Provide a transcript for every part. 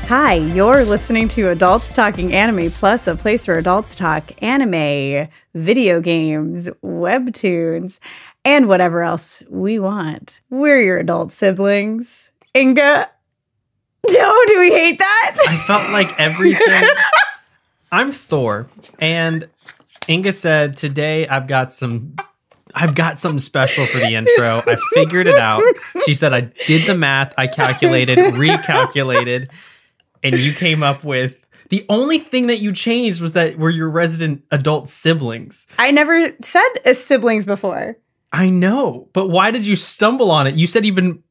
Hi, you're listening to Adults Talking Anime Plus, a place where adults talk anime, video games, webtoons, and whatever else we want. We're your adult siblings. Inga? No, do we hate that? I felt like everything. I'm Thor, and Inga said, today I've got something special for the intro. I figured it out. She said, I did the math, I calculated, recalculated, and you came up with the only thing that you changed was that we're your resident adult siblings. I never said siblings before. I know, but why did you stumble on it? You said you've been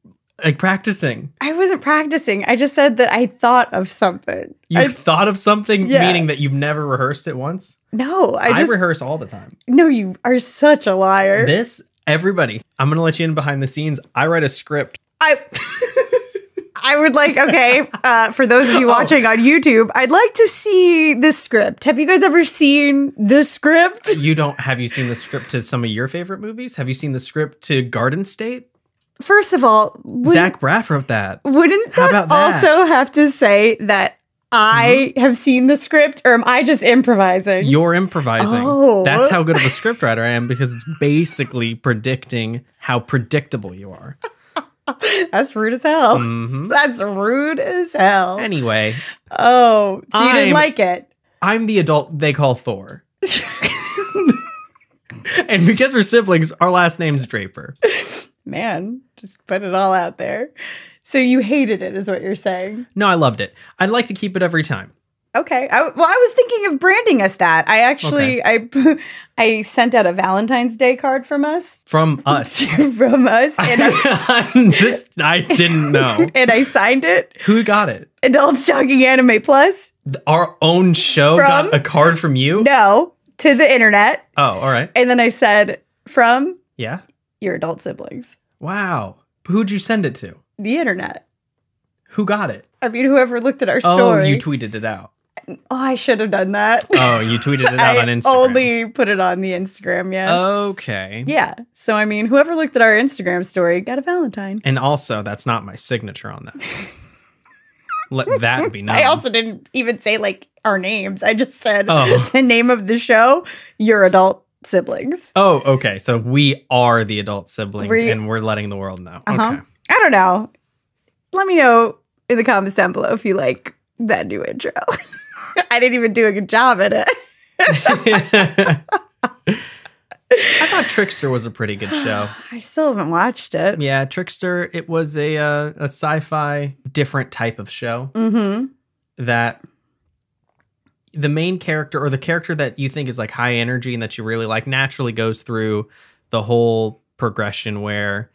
practicing. I wasn't practicing. I just said that I thought of something. You thought of something, meaning that you've never rehearsed it once? No, I rehearse all the time. No, you are such a liar. Everybody, I'm going to let you in behind the scenes. I write a script. I would like, for those of you watching on YouTube, I'd like to see this script. Have you guys ever seen this script? Have you seen the script to some of your favorite movies? Have you seen the script to Garden State? First of all, Zach Braff wrote that. Wouldn't that also have to say that I have seen the script, or am I just improvising? You're improvising. Oh. That's how good of a scriptwriter I am, because it's basically predicting how predictable you are. That's rude as hell. Mm-hmm. That's rude as hell. Anyway. Oh, so you didn't like it? I'm the adult they call Thor. And because we're siblings, our last name's Draper. Man, just put it all out there. So you hated it, is what you're saying? No, I loved it. I'd like to keep it every time. Okay. I was thinking of branding us that. I actually, I sent out a Valentine's Day card from us. From us. From us. And I didn't know. And I signed it. Who got it? Adults Talking Anime Plus. Our own show got a card from you? No, to the internet. Oh, all right. And then I said, from your adult siblings. Wow. Who'd you send it to? The internet. Who got it? I mean, whoever looked at our story. Oh, you tweeted it out. Oh, I should have done that. Oh, you tweeted it out on Instagram. I only put it on the Instagram, Okay. Yeah. So, I mean, whoever looked at our Instagram story got a Valentine. And also, that's not my signature on that. Let that be known. I also didn't even say, our names. I just said the name of the show, Your Adult Siblings. Oh, okay. So we are the adult siblings, and we're letting the world know. Okay. I don't know. Let me know in the comments down below if you like that new intro. I didn't even do a good job at it. I thought Trickster was a pretty good show. I still haven't watched it. Yeah, Trickster, it was a sci-fi different type of show. Mm-hmm. That the main character, or the character that you think is high energy and that you really like, naturally goes through the whole progression where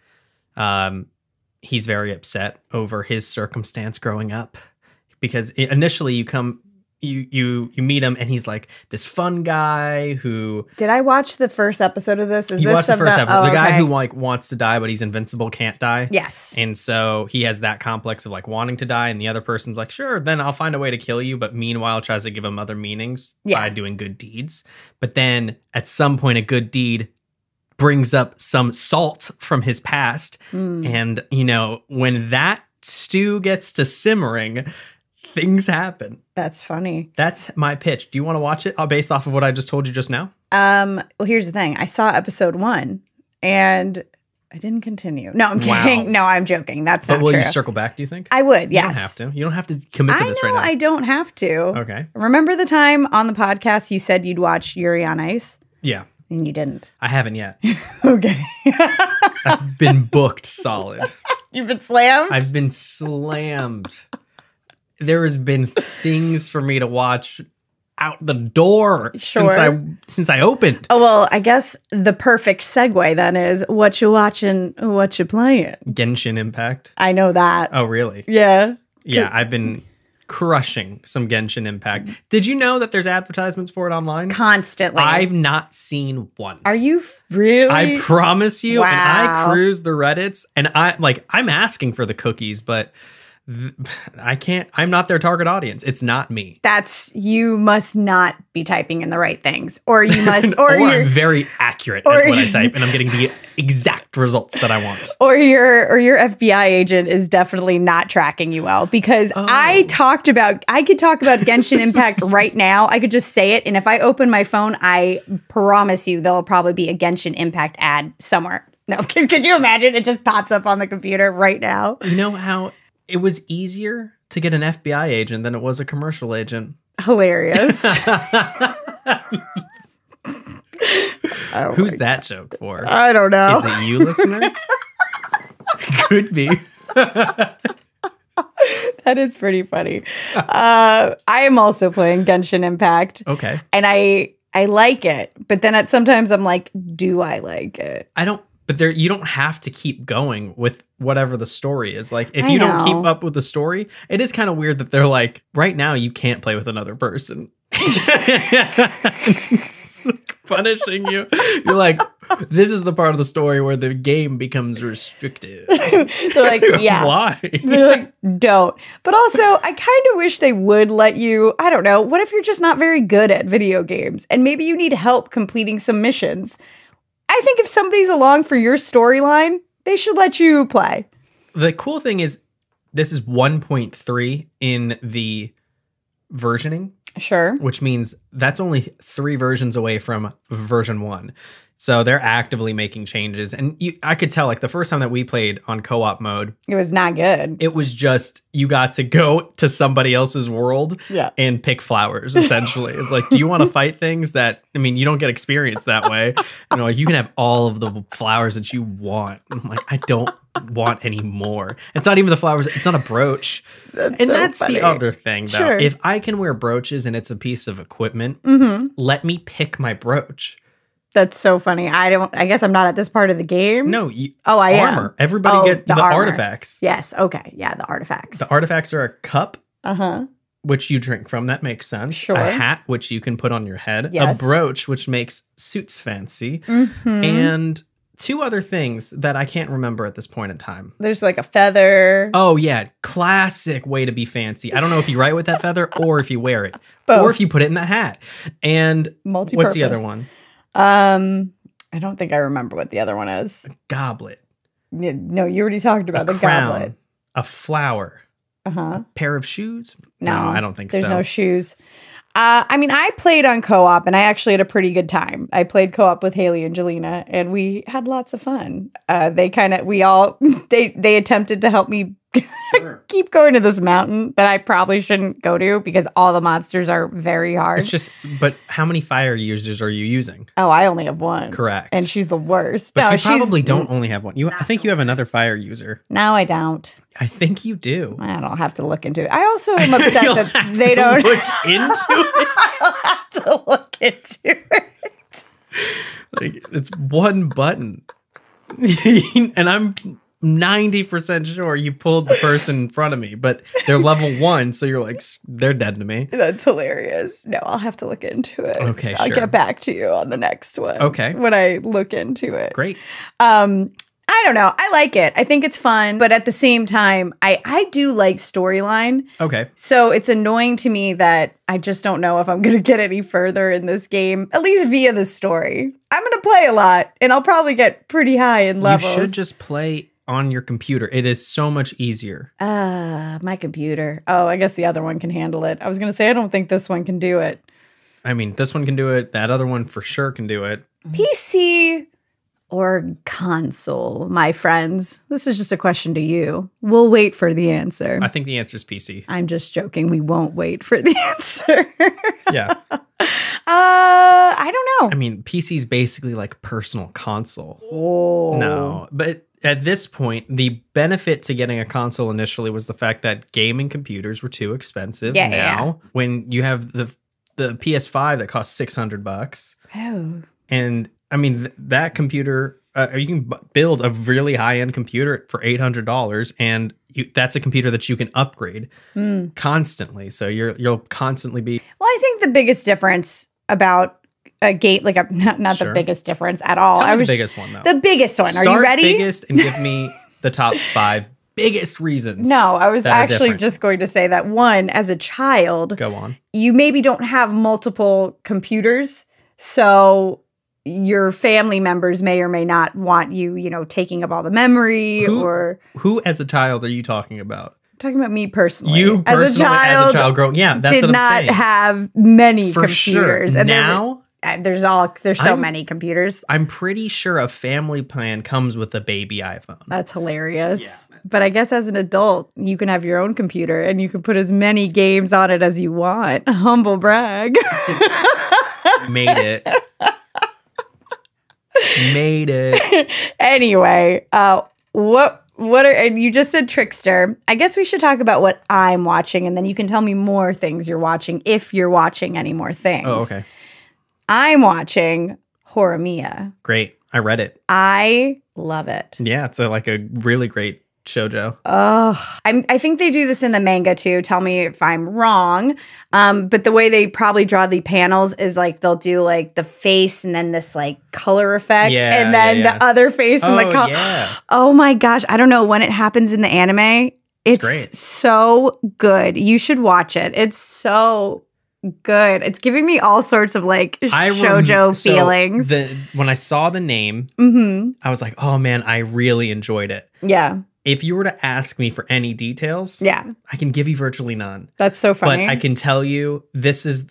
he's very upset over his circumstance growing up, because initially you meet him and he's this fun guy who... Did I watch the first episode of this? You watched the first episode. The guy who wants to die, but he's invincible, can't die. Yes. And so he has that complex of wanting to die, and the other person's sure, then I'll find a way to kill you, but meanwhile tries to give him other meanings by doing good deeds. But then at some point a good deed brings up some salt from his past. And, when that stew gets to simmering, things happen. That's funny. That's my pitch. Do you want to watch it based off of what I just told you just now? Well, here's the thing. I saw episode 1 and I didn't continue. No, I'm kidding. Wow. No, I'm joking. That's not true. But will you circle back, do you think? I would, yes. You don't have to. You don't have to commit to this right now. I don't have to. Okay. Remember the time on the podcast you said you'd watch Yuri on Ice? Yeah. And you didn't. I haven't yet. Okay. I've been booked solid. You've been slammed? I've been slammed. There has been things for me to watch out the door since I opened. Oh, well, I guess the perfect segue then is what you watching, what you playing. Genshin Impact. I know that. Oh, really? Yeah. Yeah, I've been crushing some Genshin Impact. Did you know that there's advertisements for it online? Constantly. I've not seen one. Are you really? I promise you. Wow. And I cruise the Reddits, and I'm asking for the cookies, but I'm not their target audience. It's not me. You must not be typing in the right things, or you must, or I'm very accurate at what I type, and I'm getting the exact results that I want. Or your FBI agent is definitely not tracking you well, because I could talk about Genshin Impact right now. I could just say it, and if I open my phone, I promise you there'll probably be a Genshin Impact ad somewhere. No, could you imagine? It just pops up on the computer right now. You know how it was easier to get an FBI agent than it was a commercial agent? Hilarious. Who's that joke for? I don't know. Is it you, listener? Could be. That is pretty funny. I am also playing Genshin Impact. Okay. And I like it, but then sometimes I'm like, do I like it? I don't. But you don't have to keep going with whatever the story is. Like, if you don't keep up with the story, it is kind of weird that they're like, right now you can't play with another person. It's punishing you. You're like, this is the part of the story where the game becomes restrictive. They're like, yeah. Why? They're like, don't. But also, I kind of wish they would let you, I don't know, what if you're just not very good at video games and maybe you need help completing some missions? I think if somebody's along for your storyline, they should let you play. The cool thing is, this is 1.3 in the versioning. Sure. Which means that's only 3 versions away from version 1. So they're actively making changes. And I could tell, like, the first time that we played on co-op mode, it was not good. It was just, you got to go to somebody else's world and pick flowers, essentially. It's like, do you want to fight things that, I mean, you don't get experience that way. You know, like, you can have all of the flowers that you want. I'm like, I don't want any more. It's not even the flowers. It's not a brooch. That's funny. The other thing, though. Sure. If I can wear brooches and it's a piece of equipment, let me pick my brooch. That's so funny. I guess I'm not at this part of the game. No. I armor. am. Everybody get the artifacts. Yes. Okay. Yeah. The artifacts. The artifacts are a cup. Uh-huh. Which you drink from. That makes sense. Sure. A hat, which you can put on your head. Yes. A brooch, which makes suits fancy. Mm-hmm. And 2 other things that I can't remember at this point in time. There's like a feather. Oh, yeah. Classic way to be fancy. I don't know if you write with that feather or if you wear it. Both. Or if you put it in that hat. And what's the other one? I don't think I remember what the other one is. A goblet. No, you already talked about the crown, goblet. A flower. Uh-huh. A pair of shoes? No, I don't think there's so. There's no shoes. I mean, I played on co-op and I actually had a pretty good time. I played co-op with Haley and Jelena and we had lots of fun. They attempted to help me keep going to this mountain that I probably shouldn't go to because all the monsters are very hard. It's just, but how many fire users are you using? Oh, I only have one. Correct. And she's the worst. But you probably don't only have one. I think you have another fire user. No, I don't. I think you do. I don't have to look into it. I also am upset that they don't look into it. I'll have to look into it. Like, it's one button. And I'm 90% sure you pulled the person in front of me, but they're level 1, so you're like, they're dead to me. That's hilarious. No, I'll have to look into it. Okay, I'll get back to you on the next one. Okay. When I look into it. Great. I don't know. I like it. I think it's fun, but at the same time, I do like storyline. Okay. So it's annoying to me that I just don't know if I'm going to get any further in this game, at least via the story. I'm going to play a lot, and I'll probably get pretty high in levels. You should just play on your computer. It is so much easier. My computer. Oh, I guess the other one can handle it. I was going to say, I don't think this one can do it. I mean, this one can do it. That other one for sure can do it. PC or console, my friends? This is just a question to you. We'll wait for the answer. I think the answer is PC. I'm just joking. We won't wait for the answer. Yeah. I don't know. I mean, PC is basically like personal console. Oh. No, but at this point, the benefit to getting a console initially was the fact that gaming computers were too expensive. Now, when you have the PS5 that costs $600. Oh. And I mean, that computer, you can build a really high-end computer for $800, and that's a computer that you can upgrade constantly. So you'll constantly be. Well, I think the biggest difference about a game, like not Sure. the biggest difference at all. Tell me the biggest one, though. The biggest one. Start Are you ready? biggest and give me the top 5 biggest reasons. No, I was that are actually different. just going to say that one, as a child, Go on. you maybe don't have multiple computers. So your family members may or may not want you, you know, taking up all the memory Who as a child are you talking about? talking about me personally. You personally, as a child growing, yeah, that's did what I'm not saying. have many For computers. sure. And Now, there's so many computers. I'm pretty sure a family plan comes with a baby iPhone. That's hilarious. Yeah. But I guess as an adult, you can have your own computer and you can put as many games on it as you want. Humble brag. Made it. Made it. Anyway, and you just said Trickster. I guess we should talk about what I'm watching, and then you can tell me more things you're watching if you're watching any more things. Oh, okay. I'm watching Horimiya. Great. I read it. I love it. Yeah, it's like a really great shoujo. I think they do this in the manga too. Tell me if I'm wrong. But the way they probably draw the panels is like they'll do like the face and then this like color effect, and then the other face and the color. Yeah. Oh my gosh, I don't know when it happens in the anime. It's great. So good. You should watch it. It's so good. It's giving me all sorts of like shoujo feelings. When I saw the name, I was like, oh man, I really enjoyed it. Yeah. If you were to ask me for any details, I can give you virtually none. That's so funny. But I can tell you this is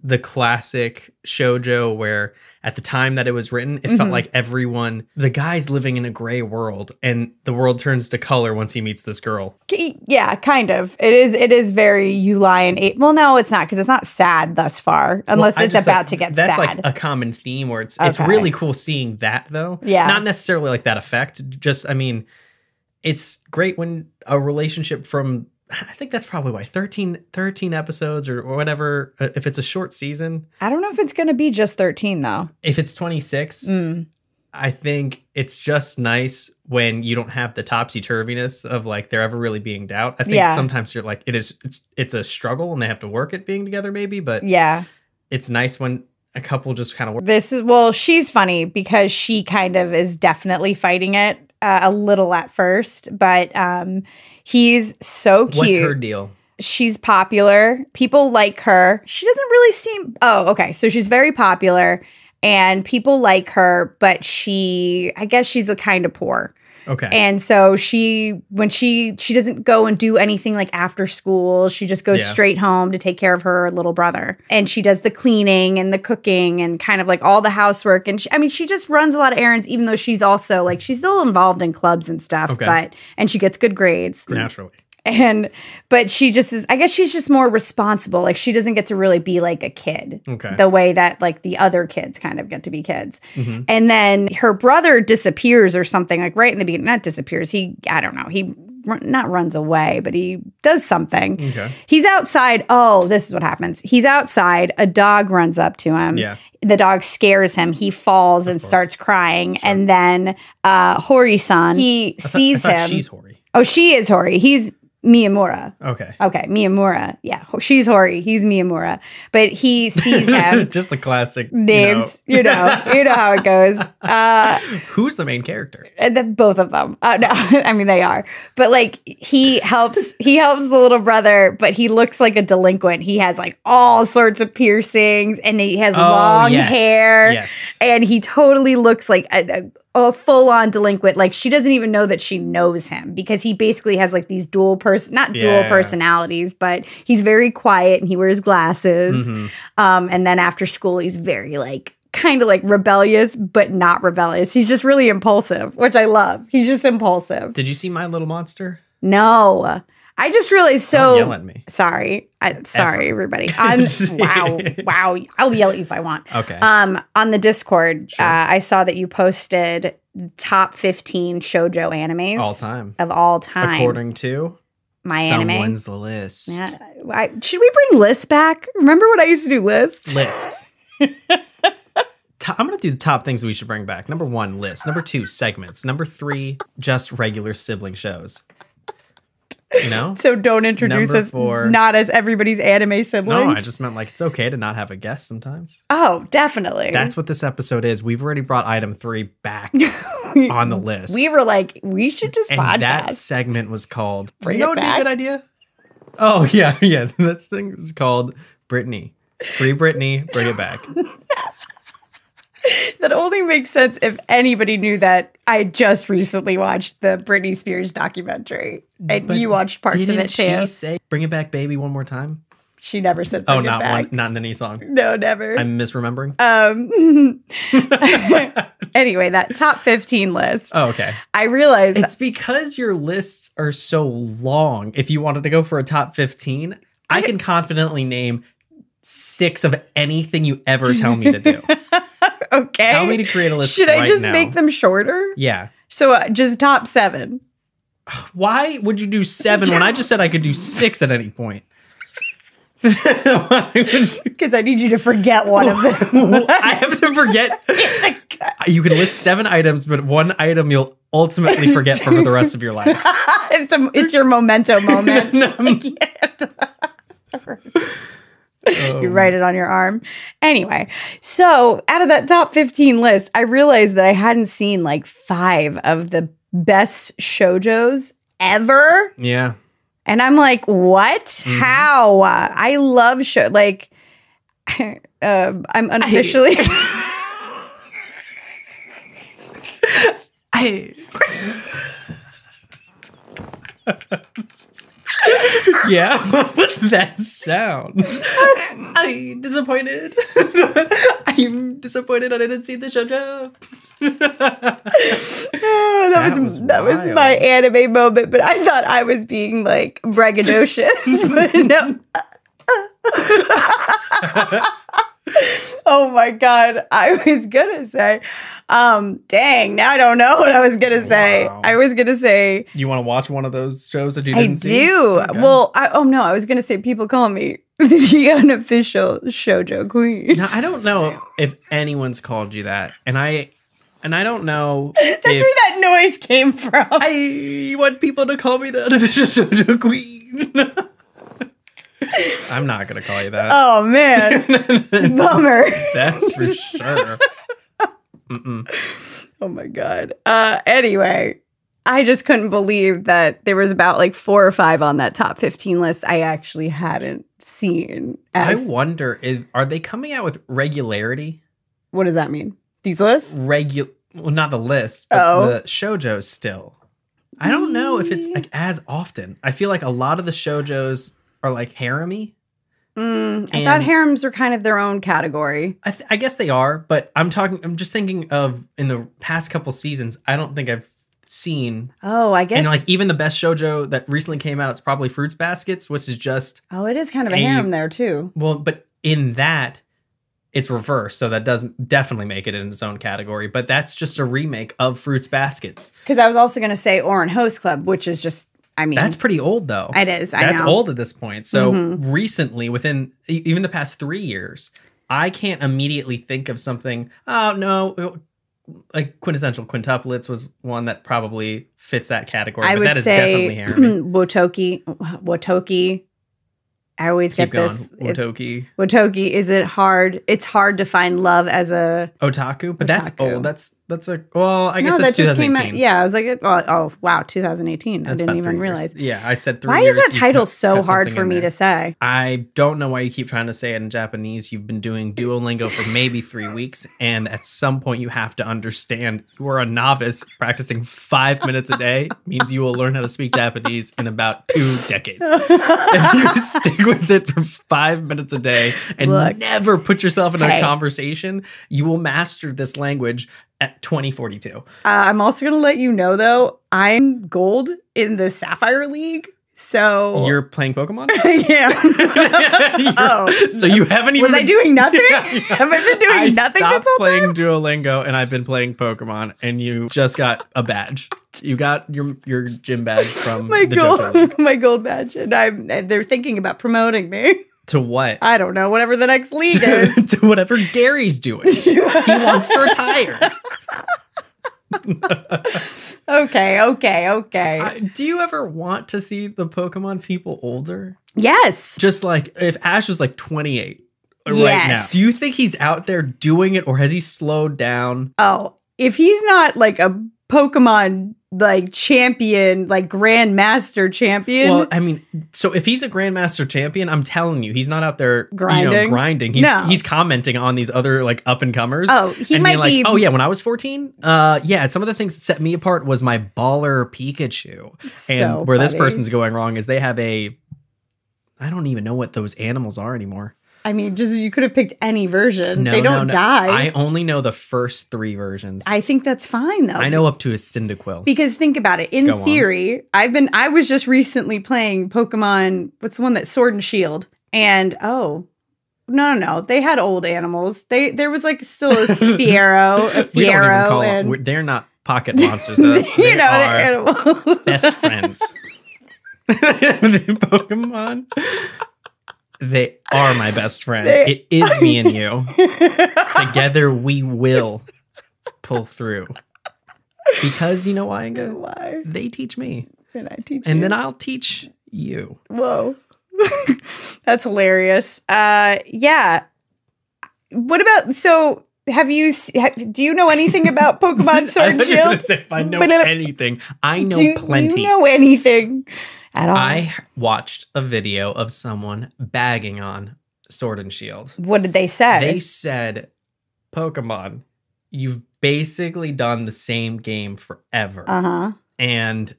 the classic shoujo where at the time that it was written, it felt like the guy's living in a gray world and the world turns to color once he meets this girl. Yeah, kind of. It is very you lie and eight. Well, no, it's not because it's not sad thus far, unless it's about to get sad. That's like a common theme where it's really cool seeing that though. Yeah. Not necessarily like that effect. Just, I mean, it's great when a relationship from, I think that's probably why 13 episodes or whatever, if it's a short season. I don't know if it's going to be just 13 though. If it's 26, I think it's just nice when you don't have the topsy-turviness of like there ever really being doubt. I think sometimes you're like, it's a struggle and they have to work at being together maybe, but it's nice when a couple just kind of work. She's funny because she kind of is definitely fighting it a little at first, but he's so cute. What's her deal? She's popular. People like her. She doesn't really seem... Oh, okay. So she's very popular and people like her, but I guess she's a kind of poor. Okay. And so when she doesn't go and do anything like after school, she just goes straight home to take care of her little brother. And she does the cleaning and the cooking and kind of like all the housework. And she just runs a lot of errands, even though she's also like, she's still involved in clubs and stuff, and she gets good grades. Naturally. But she just is, I guess she's just more responsible. Like she doesn't get to really be like a kid the way that like the other kids kind of get to be kids. And then her brother disappears or something like right in the beginning, not disappears. I don't know. He not runs away, but he does something. Okay. He's outside. Oh, this is what happens. He's outside. A dog runs up to him. Yeah. The dog scares him. He falls and starts crying. Sure. And then Hori-san, he sees him. She's Hori. Oh, she is Hori. He's Miyamura. Okay, Miyamura. Yeah, she's Hori. He's Miyamura. But he sees him. Just the classic names. You know how it goes. Who's the main character? Both of them. No, I mean they are. But like he helps the little brother, but he looks like a delinquent. He has like all sorts of piercings, and he has long hair. Yes, and he totally looks like a full-on delinquent. Like she doesn't even know that she knows him because he basically has like these dual personalities, but he's very quiet and he wears glasses. And then after school, he's very like kind of like rebellious, but not rebellious. He's just really impulsive, which I love. He's just impulsive. Did you see My Little Monster? No. I just realized Don't yell at me. Sorry. Sorry, everybody. Wow. I'll yell at you if I want. Okay. On the Discord, Sure. I saw that you posted top 15 shoujo animes. Of all time. According to my anime. Someone's list. Yeah. Should we bring lists back? Remember when I used to do lists? List. I'm going to do the top things we should bring back. Number 1, list. Number 2, segments. Number 3, just regular sibling shows. You know? So don't introduce Number us 4. not as everybody's anime siblings. No, I just meant like it's okay to not have a guest sometimes. Oh, definitely. That's what this episode is. We've already brought item 3 back on the list. We were like, we should just and podcast. that segment was called Bring you know It what would be Back? a good idea? Oh, yeah. That thing was called Britney. Free Britney, bring it back. That only makes sense if anybody knew that I just recently watched the Britney Spears documentary. And But you watched parts of it too. Didn't she say "Bring It Back, Baby" one more time? She never said bring it not back. not in any song. No, never. I'm misremembering. Anyway, that top 15 list. Oh, okay. I realized It's because your lists are so long. If you wanted to go for a top 15, I can confidently name 6 of anything you ever tell me to do. okay. Tell me to create a list. Should I right just now. make them shorter? Yeah. So just top 7. Why would you do 7 when I just said I could do 6 at any point? Why would Because I need you to forget one of them. I have to forget. You can list 7 items, but one item you'll ultimately forget for the rest of your life. It's your memento moment. You write it on your arm. Anyway, so out of that top 15 list, I realized that I hadn't seen like 5 of the best shoujos ever. Yeah. And I'm like, what? How? I love show. Like, I'm unofficially. Yeah, what was that sound? I'm disappointed. I'm disappointed I didn't see the shoujo. That was my anime moment, but I thought I was being like braggadocious. But no. Oh my god, I was gonna say, dang, now I don't know what I was gonna say. I was gonna say, you want to watch one of those shows that you didn't see? I do. Okay. Well, I was gonna say people call me the unofficial shoujo queen. Now, I don't know if anyone's called you that, and I don't know. That's where that noise came from. I want people to call me the unofficial shoujo queen. I'm not gonna call you that. Oh man, bummer. That's for sure. Oh my god. Anyway, I just couldn't believe that there was about like 4 or 5 on that top 15 list I actually hadn't seen. I wonder, are they coming out with regularity? What does that mean? These lists? Well, not the list, but the shoujos still. I don't know if it's like as often. I feel like a lot of the shoujos are like harem-y. I thought harems were kind of their own category. I guess they are, but I'm just thinking of in the past couple seasons, I don't think I've seen. Oh, I guess. And like even the best shoujo that recently came out, it's probably Fruits Baskets, which is just. Oh, it is kind of a harem there too. Well, but in that, it's reversed, so that doesn't definitely make it in its own category. But that's just a remake of Fruits Baskets. Because I was also going to say Oran Host Club, which is just. I mean, that's pretty old, though. It is. That's old at this point. So recently, within even the past 3 years, I can't immediately think of something. Oh no, like quintessential quintuplets was one that probably fits that category. I but would that is say definitely harem. Wotoki. I always Keep get this. Wotoki. Wotoki. Is it hard? It's hard to find love as a otaku, but that's old. That's a well. I guess no, that's that just 2018. came out. Yeah, I was like, oh wow, 2018. That's I didn't about even 3 years. realize. Yeah, I said 3 Why years. is that title so cut hard something for in me there. to say? I don't know why you keep trying to say it in Japanese. You've been doing Duolingo for maybe 3 weeks, and at some point you have to understand you are a novice. Practicing 5 minutes a day means you will learn how to speak Japanese in about 2 decades. If you stick with it for 5 minutes a day and never put yourself in a conversation, you will master this language at 2042. I'm also going to let you know, though, I'm gold in the Sapphire League. So you're playing Pokemon? Yeah. Oh, so you haven't even. Was I doing nothing? Have I been doing nothing this whole time? I stopped playing Duolingo and I've been playing Pokemon, and you just got a badge. You got your gym badge from the Johto League. My gold badge, and they're thinking about promoting me. To what? I don't know. Whatever the next league is. To whatever Gary's doing. He wants to retire. Okay. Do you ever want to see the Pokemon people older? Yes. Just like if Ash was like 28 right now. Yes. Do you think he's out there doing it or has he slowed down? Oh, if he's not like a Pokemon like champion, like Grandmaster champion. Well, I mean, so if he's a Grandmaster champion, I'm telling you, he's not out there grinding. He's commenting on these other like up and comers. Oh, he might be. Oh yeah, when I was 14, yeah, some of the things that set me apart was my baller Pikachu. And where this person's going wrong is they have I don't even know what those animals are anymore. I mean, just you could have picked any version. They don't die. I only know the first 3 versions. I think that's fine though. I know up to a Cyndaquil. Because think about it. In theory, I was just recently playing Pokemon. What's the one that Sword and Shield? And no. They had old animals. There was like still a Spearow, a Fiero. We don't even call them. They're not pocket monsters. They are animals. Best friends. The Pokemon. They are my best friend. It is me and you. Together we will pull through. Because you know why, Inga? Why? They teach me. And I teach you. And then I'll teach you. Whoa. That's hilarious. Yeah. What about, so do you know anything about Pokemon Sword and Shield? If I know anything. I know plenty. Do you know anything? At all. I watched a video of someone bagging on Sword and Shield. What did they say? They said, Pokemon, you've basically done the same game forever. Uh-huh. And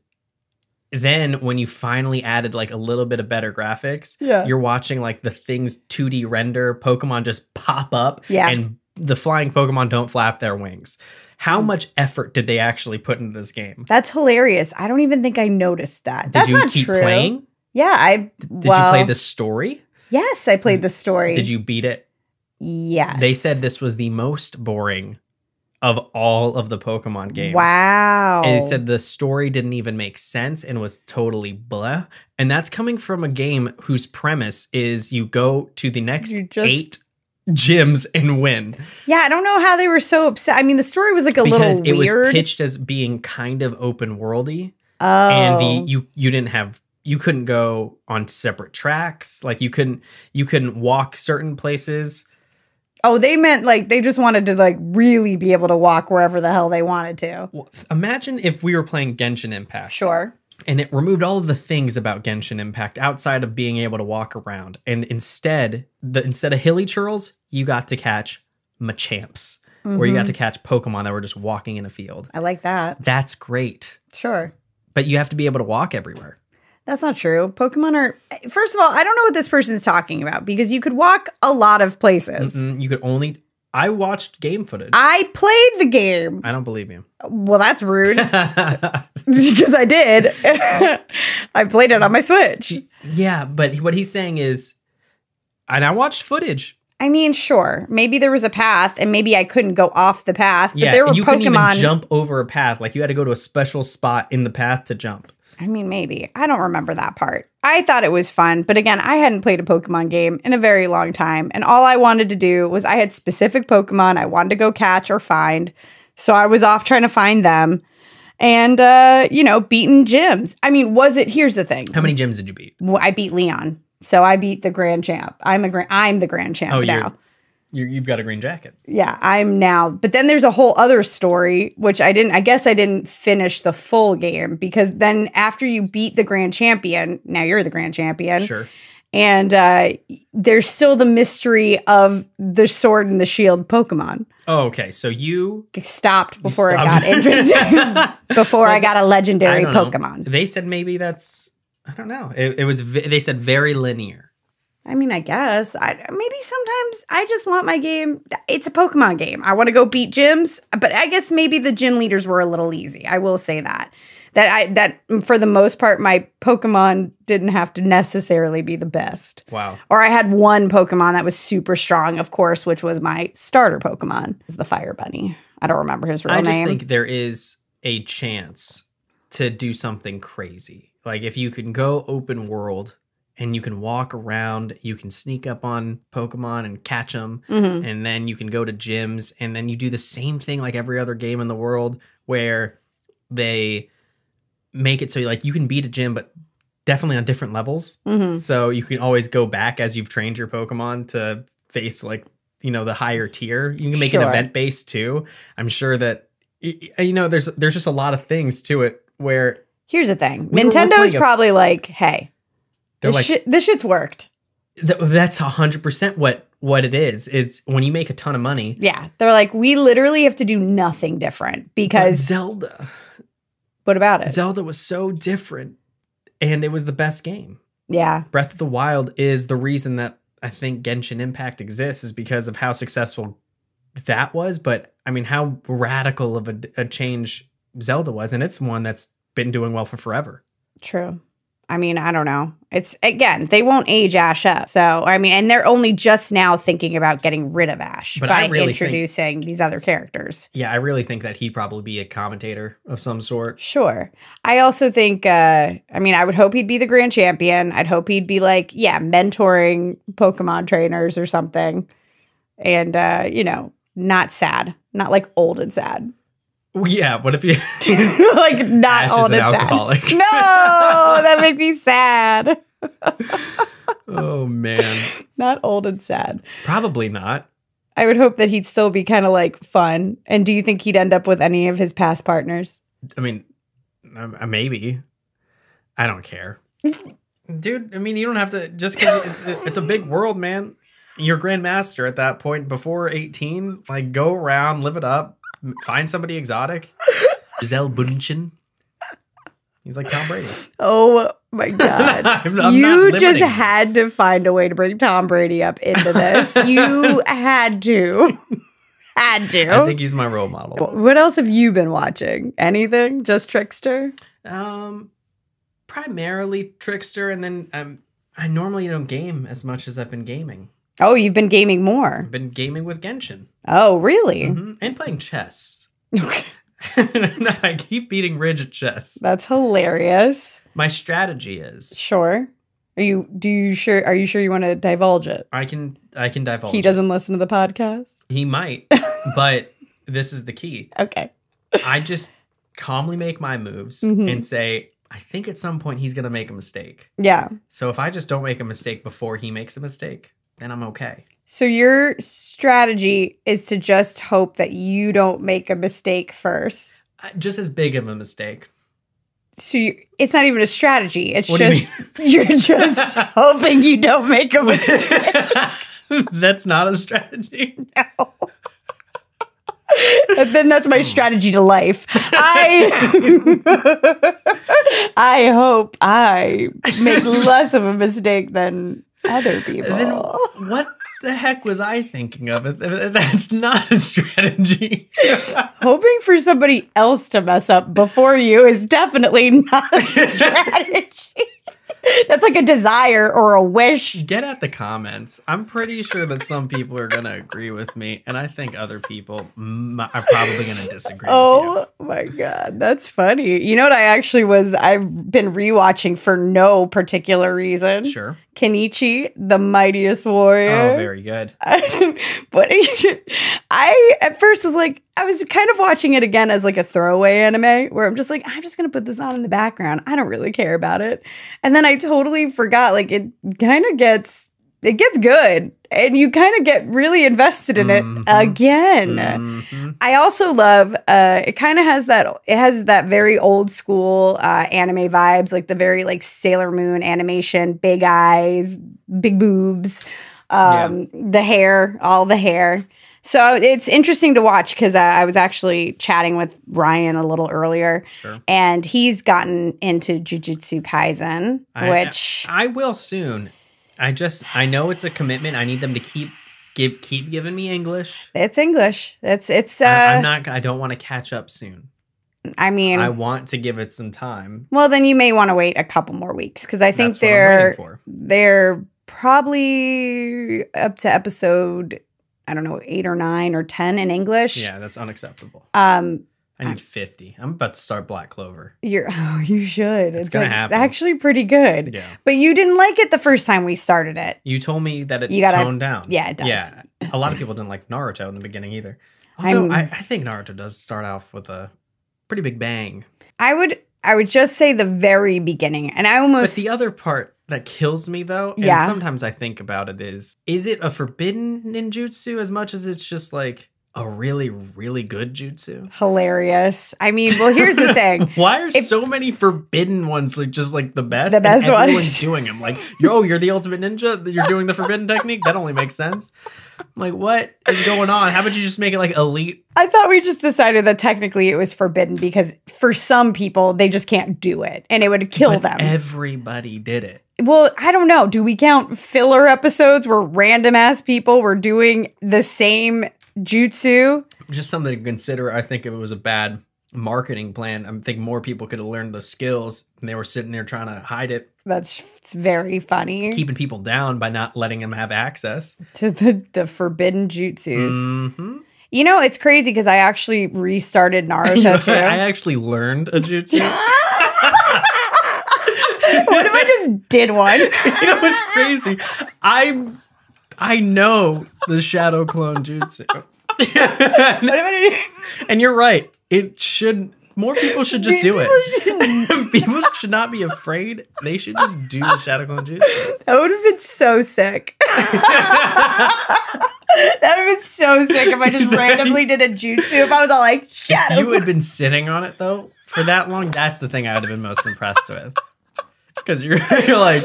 then when you finally added like a little bit of better graphics, you're watching like the things 2D render, Pokemon just pop up and the flying Pokemon don't flap their wings. How much effort did they actually put into this game? That's hilarious. I don't even think I noticed that. That's not true. Did you keep playing? Yeah, Did you play the story? Yes, I played the story. Did you beat it? Yes. They said this was the most boring of all of the Pokemon games. Wow. And they said the story didn't even make sense and was totally blah. And that's coming from a game whose premise is you go to the next 8 gyms and win. Yeah, I don't know how they were so upset. I mean, the story was like a little weird. Because it was pitched as being kind of open worldy. Oh. And you couldn't go on separate tracks. Like you couldn't walk certain places. Oh, they meant like they just wanted to like really be able to walk wherever the hell they wanted to. Well, imagine if we were playing Genshin Impact. Sure. And it removed all of the things about Genshin Impact outside of being able to walk around. And instead of hilly churls, you got to catch Machamps. Or you got to catch Pokemon that were just walking in a field. I like that. That's great. Sure. But you have to be able to walk everywhere. That's not true. Pokemon are... First of all, I don't know what this person's talking about because you could walk a lot of places. You could only... I watched game footage. I played the game. I don't believe you. Well, that's rude. Because I did. I played it on my Switch. Yeah, but what he's saying is... And I watched footage. I mean, sure. Maybe there was a path, and maybe I couldn't go off the path. But there were you Pokemon... couldn't even jump over a path. Like, you had to go to a special spot in the path to jump. I mean, maybe. I don't remember that part. I thought it was fun. But again, I hadn't played a Pokemon game in a very long time. And all I wanted to do was I had specific Pokemon I wanted to go catch or find. So I was off trying to find them. And, beating gyms. I mean, here's the thing. How many gyms did you beat? Well, I beat Leon. So I beat the Grand Champ. I'm the Grand Champ now. You've got a green jacket. Yeah, I'm now. But then there's a whole other story, which I didn't finish the full game because then after you beat the Grand Champion, now you're the Grand Champion. Sure. And there's still the mystery of the Sword and the Shield Pokemon. Oh, okay. So you stopped before it got interesting. Before I got a legendary Pokemon. They said maybe that's, I don't know. They said very linear. I mean, I guess. Maybe sometimes I just want my game. It's a Pokemon game. I want to go beat gyms. But I guess maybe the gym leaders were a little easy. I will say that. That for the most part, my Pokemon didn't have to necessarily be the best. Wow. Or I had one Pokemon that was super strong, of course, which was my starter Pokemon. It was the Fire Bunny. I don't remember his real name. I just think there is a chance to do something crazy. Like if you can go open world and you can walk around, you can sneak up on Pokemon and catch them, and then you can go to gyms, and then you do the same thing like every other game in the world where they make it so like you can beat a gym, but definitely on different levels. So you can always go back as you've trained your Pokemon to face like, you know, the higher tier. You can make it event based too. I'm sure that, you know, there's just a lot of things to it where. Here's the thing. Nintendo's probably like, hey, this shit's worked. That's 100% what it is. It's when you make a ton of money. Yeah. They're like, we literally have to do nothing different because. But Zelda. What about it? Zelda was so different and it was the best game. Yeah. Breath of the Wild is the reason that I think Genshin Impact exists, is because of how successful that was. But I mean, how radical of a change Zelda was. And it's one that's been doing well for forever. True. I mean, I don't know. It's, again, they won't age Ash up. So, I mean, and they're only just now thinking about getting rid of Ash by introducing these other characters. Yeah, I really think that he'd probably be a commentator of some sort. Sure. I also think, I mean, I would hope he'd be the grand champion. I'd hope he'd be like, yeah, mentoring Pokemon trainers or something. And, you know, not sad. Not like old and sad. Yeah, what if you like not Ash old is an and alcoholic? Sad. No, that makes me sad. Oh man, not old and sad. Probably not. I would hope that he'd still be kind of like fun. And do you think he'd end up with any of his past partners? I mean, maybe. I don't care, dude. I mean, you don't have to, just because it's a big world, man. You're Grandmaster at that point. Before 18, like go around, live it up. Find somebody exotic. Giselle Bundchen. He's like Tom Brady. Oh my God. You just had to find a way to bring Tom Brady up into this. You had to. Had to. I think he's my role model. What else have you been watching? Anything? Just Trickster? Primarily Trickster, and then I normally don't game as much as I've been gaming. Oh, you've been gaming more. I've been gaming with Genshin. Oh, really? And playing chess. Okay. No, I keep beating Ridge at chess. That's hilarious. My strategy is. Sure. Are you sure you want to divulge it? I can divulge. He doesn't listen to the podcast? He might, but this is the key. Okay. I just calmly make my moves and say, I think at some point he's going to make a mistake. Yeah. So if I just don't make a mistake before he makes a mistake, then I'm okay. So your strategy is to just hope that you don't make a mistake first. Just as big of a mistake. So it's not even a strategy. It's just you're just hoping you don't make a mistake. That's not a strategy. No. And then that's my strategy to life. I hope I make less of a mistake than other people. Then what the heck was I thinking of? That's not a strategy. Hoping for somebody else to mess up before you is definitely not a strategy. That's like a desire or a wish. Get at the comments. I'm pretty sure that some people are going to agree with me, and I think other people are probably going to disagree with you. Oh my God, that's funny. You know what I've been rewatching for no particular reason. Sure. Kenichi, the Mightiest Warrior. Oh, very good. But I at first was like, I was kind of watching it again as like a throwaway anime where I'm just like, I'm just going to put this on in the background. I don't really care about it. And then I totally forgot, like it gets good and you kind of get really invested in it again. I also love, it kind of has that very old school anime vibes, like the very like Sailor Moon animation, big eyes, big boobs, the hair, all the hair. So it's interesting to watch because I was actually chatting with Ryan a little earlier, and he's gotten into Jujutsu Kaisen, which I will soon. I know it's a commitment. I need them to keep giving me English. It's English. It's. I don't want to catch up soon. I mean, I want to give it some time. Well, then you may want to wait a couple more weeks because I think they're probably up to episode, I don't know, 8 or 9 or 10 in English. Yeah, that's unacceptable. I need 50. I'm about to start Black Clover. You should. It's gonna happen. Actually pretty good. Yeah. But you didn't like it the first time we started it. You told me that it toned down. Yeah, it does. Yeah. A lot of people didn't like Naruto in the beginning either. Although I think Naruto does start off with a pretty big bang. I would just say the very beginning. And I almost... But the other part that kills me, though, and sometimes I think about it is it a forbidden ninjutsu as much as it's just like a really, really good jutsu? Hilarious. I mean, well, here's the thing. Why are so many forbidden ones like just like the best? The best and everyone's ones. doing them. Like, you're the ultimate ninja? You're doing the forbidden technique? That only makes sense. I'm like, what is going on? How about you just make it like elite? I thought we just decided that technically it was forbidden because for some people, they just can't do it and it would kill them. Everybody did it. Well, I don't know. Do we count filler episodes where random ass people were doing the same jutsu? Just something to consider. I think if it was a bad marketing plan, I think more people could have learned those skills and they were sitting there trying to hide it. It's very funny. Keeping people down by not letting them have access to the forbidden jutsus. Mm-hmm. You know, it's crazy because I actually restarted Naruto too. I actually learned a jutsu. What if I just did one? You know what's crazy? I know the shadow clone jutsu. And you're right. It should... More people should just do it. People should not be afraid. They should just do the shadow clone jutsu. That would have been so sick. That would have been so sick if I just randomly did a jutsu. If I was all like, shadow. If you had been sitting on it, though, for that long, that's the thing I would have been most impressed with. Because you're like,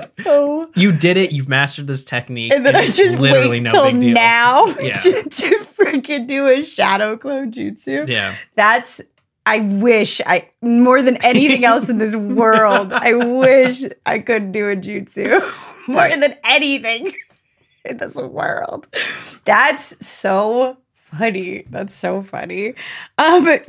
you did it, you've mastered this technique. And then I just literally wait till now to freaking do a shadow clone jutsu. Yeah. I wish more than anything else in this world, I wish I could do a jutsu more than anything in this world. That's so funny. That's so funny. I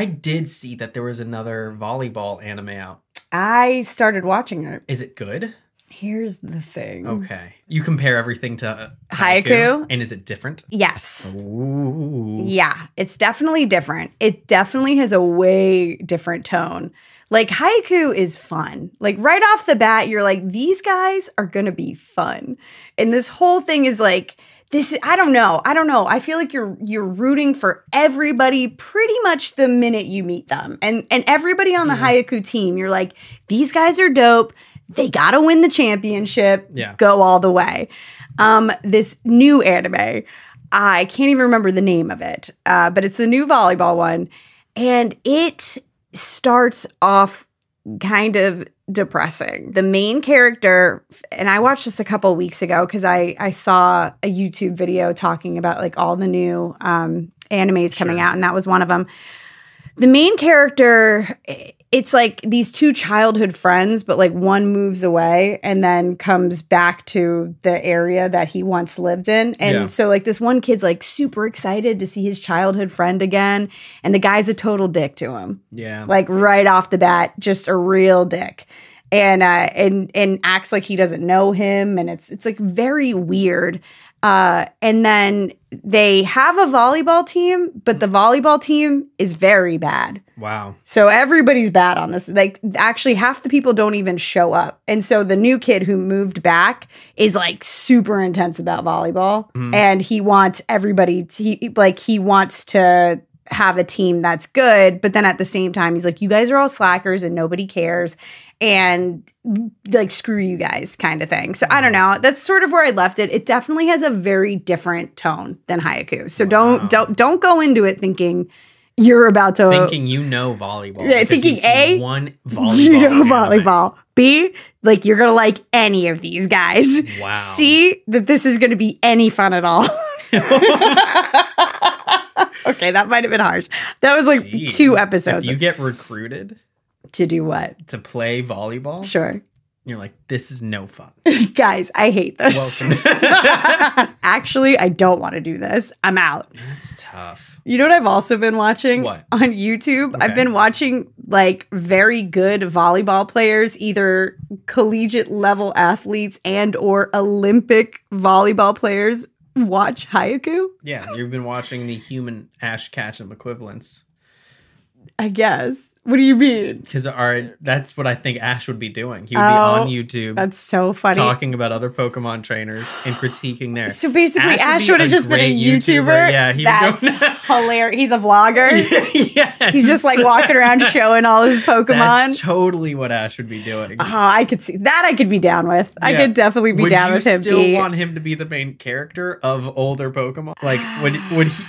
did see that there was another volleyball anime out. I started watching it. Is it good? Here's the thing. Okay. You compare everything to Haiku? And is it different? Yes. Ooh. Yeah, it's definitely different. It definitely has a way different tone. Like, Haiku is fun. Like, right off the bat, you're like, these guys are going to be fun. And this whole thing is like, I don't know. I feel like you're rooting for everybody pretty much the minute you meet them. And everybody on the Haiku team, you're like, these guys are dope. They got to win the championship. Yeah. Go all the way. This new anime, I can't even remember the name of it, but it's the new volleyball one. And it starts off kind of depressing. The main character, and I watched this a couple weeks ago because I saw a YouTube video talking about like all the new animes coming out, and that was one of them. The main character, it's like these two childhood friends, but like one moves away and then comes back to the area that he once lived in. And so like this one kid's like super excited to see his childhood friend again. And the guy's a total dick to him. Yeah. Like right off the bat, just a real dick. And acts like he doesn't know him. And it's like very weird. And then they have a volleyball team, but the volleyball team is very bad. Wow. So everybody's bad on this. Like, actually, half the people don't even show up. And so the new kid who moved back is like super intense about volleyball. And he wants everybody he wants to have a team that's good. But then at the same time, he's like, you guys are all slackers and nobody cares. And like, screw you guys kind of thing. So I don't know. That's sort of where I left it. It definitely has a very different tone than Haiku. So don't go into it thinking you're about to thinking you know volleyball. Yeah, thinking A, one volleyball. You know volleyball. B, like you're gonna like any of these guys. Wow. C, that this is gonna be any fun at all. Okay, that might have been harsh. That was like 2 episodes. If you get recruited to do what? To play volleyball? Sure. You're like, this is no fun. Guys, I hate this. Actually, I don't want to do this. I'm out. That's tough. You know what I've also been watching? What? On YouTube? Okay. I've been watching like very good volleyball players, either collegiate level athletes and or Olympic volleyball players watch Haiku. Yeah, you've been watching the human Ash Ketchum equivalents. I guess. What do you mean? Because that's what I think Ash would be doing. He would be on YouTube. That's so funny. Talking about other Pokemon trainers and critiquing theirs. So basically, Ash would have just been a YouTuber. Yeah, that's hilarious. He's a vlogger. Yes. He's just like walking around showing all his Pokemon. That's totally what Ash would be doing. Oh, I could see that. I could be down with. I could definitely be down with him. Would you still want him to be the main character of older Pokemon? Like, would he?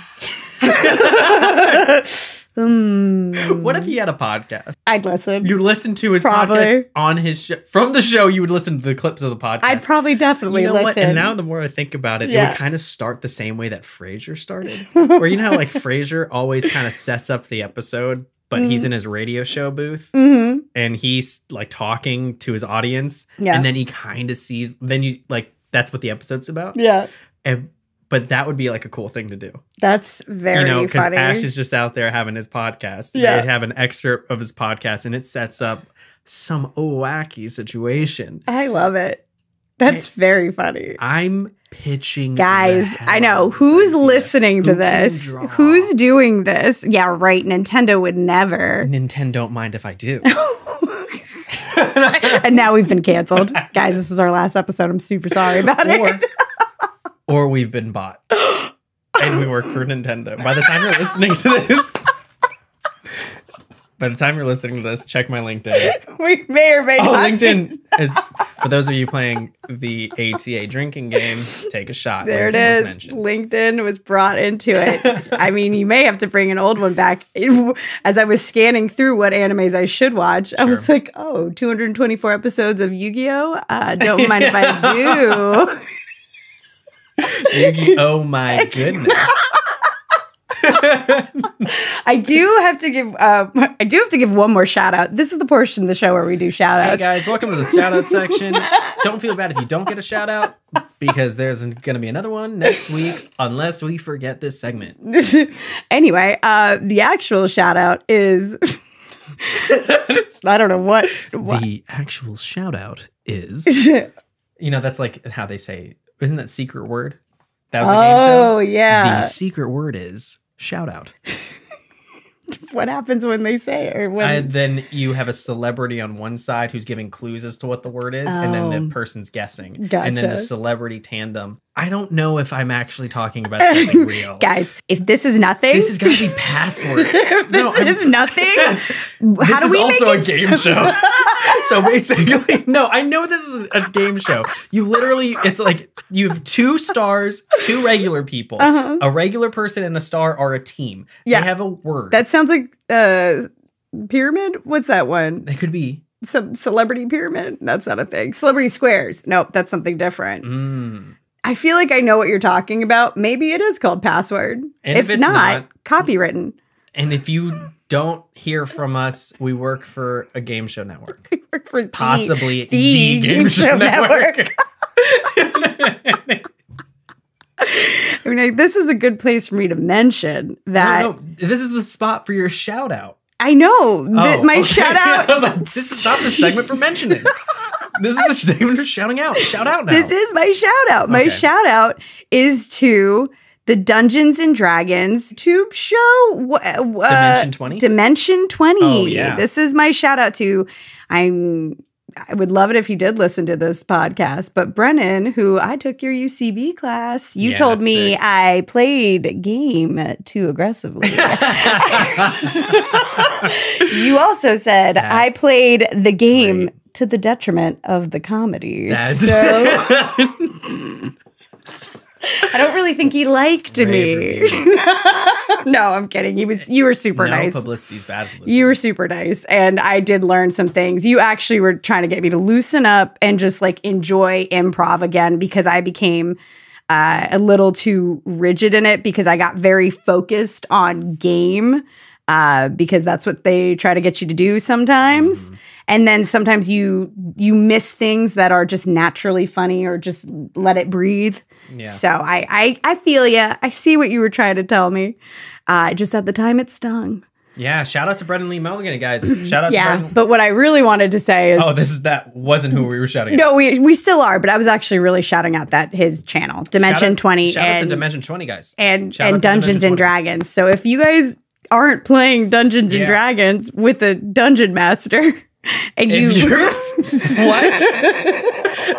What if he had a podcast? I'd listen. You'd listen to his podcast on his show. From the show, you would listen to the clips of the podcast. I'd probably definitely listen. What? And now the more I think about it, it would kind of start the same way that Frasier started. Where you know how like Frasier always kind of sets up the episode, but he's in his radio show booth and he's like talking to his audience. Yeah. And then he kind of sees, then you like, that's what the episode's about. Yeah. But that would be like a cool thing to do. That's very funny. Because Ash is just out there having his podcast. Yeah. They have an excerpt of his podcast and it sets up some wacky situation. I love it. That's very funny. I'm pitching. Guys, I know. Who's listening to this? Who's doing this? Yeah, right. Nintendo would never. Nintendo don't mind if I do. And now we've been canceled. Guys, this was our last episode. I'm super sorry about it. Or we've been bought. And we work for Nintendo. By the time you're listening to this, check my LinkedIn. We may or may not. LinkedIn is, for those of you playing the ATA drinking game, take a shot. There it is. LinkedIn was brought into it. I mean, you may have to bring an old one back. As I was scanning through what animes I should watch, I was like, 224 episodes of Yu-Gi-Oh! Don't mind if I do. Oh my goodness. I do have to give one more shout out. This is the portion of the show where we do shout outs. Hey guys, welcome to the shout out section. Don't feel bad if you don't get a shout out because there's going to be another one next week unless we forget this segment. Anyway, the actual shout out is I don't know what. The actual shout out is that's like how they say. Isn't that secret word? That was a game show? Oh, yeah. The secret word is shout out. What happens when they say it? Or when... then you have a celebrity on one side who's giving clues as to what the word is, and then the person's guessing. Gotcha. And then the celebrity tandem. I don't know if I'm actually talking about something real. Guys, if this is nothing... This is going to be password. This is nothing? How do we make it? This is also a game show. So basically, no, I know this is a game show. You literally, it's like you have 2 stars, 2 regular people. A regular person and a star are a team. Yeah. They have a word. That sounds like pyramid? What's that one? It could be. Some celebrity pyramid? That's not a thing. Celebrity squares. Nope, that's something different. I feel like I know what you're talking about. Maybe it is called password. And if it's not, copywritten. And if you don't hear from us, we work for a game show network. We work for possibly the game show network. I mean, this is a good place for me to mention that. No, this is the spot for your shout out. I know. My shout out. I was like, this is not the segment for mentioning. This is the segment for shouting out. Shout out now. This is my shout out. My shout out is to the Dungeons and Dragons tube show. Dimension 20? Dimension 20. Oh, yeah. This is my shout out to. I would love it if you did listen to this podcast, but Brennan, who I took your UCB class, you told me I played game too aggressively. You also said I played the game to the detriment of the comedy. I don't really think he liked me. No, I'm kidding. You were super nice. Publicity's bad publicity. You were super nice. And I did learn some things. You actually were trying to get me to loosen up and just like enjoy improv again because I became a little too rigid in it because I got very focused on game because that's what they try to get you to do sometimes. And then sometimes you miss things that are just naturally funny or just let it breathe. Yeah. So I feel ya. I see what you were trying to tell me. Just at the time it stung. Yeah, shout out to Brendan Lee Mulligan, guys. Shout out to Brendan. But what I really wanted to say is... that wasn't who we were shouting at. No, we still are, but I was actually really shouting out his channel, Dimension 20. Shout out to Dimension 20, guys. And Dungeons and Dragons. So if you guys aren't playing Dungeons and Dragons with a dungeon master, and what?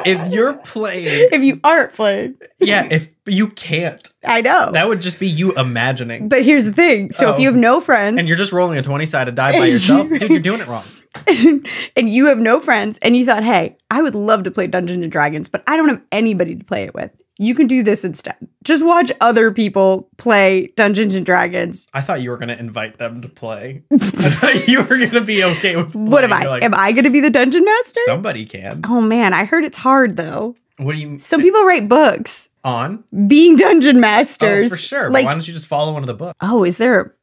If you're playing, if you aren't playing, if you can't, I know that would just be you imagining. But here's the thing: so if you have no friends, and you're just rolling a 20-sided die by yourself, dude, you're doing it wrong. And you have no friends, and you thought, hey, I would love to play Dungeons and Dragons, but I don't have anybody to play it with. You can do this instead. Just watch other people play Dungeons and Dragons. I thought you were going to invite them to play. I thought you were going to be okay with playing. What am I? Am I going to be the dungeon master? Somebody can. Oh, man. I heard it's hard, though. What do you mean? Some people write books on being dungeon masters. Oh, for sure. Like, but why don't you just follow one of the books? Oh, is there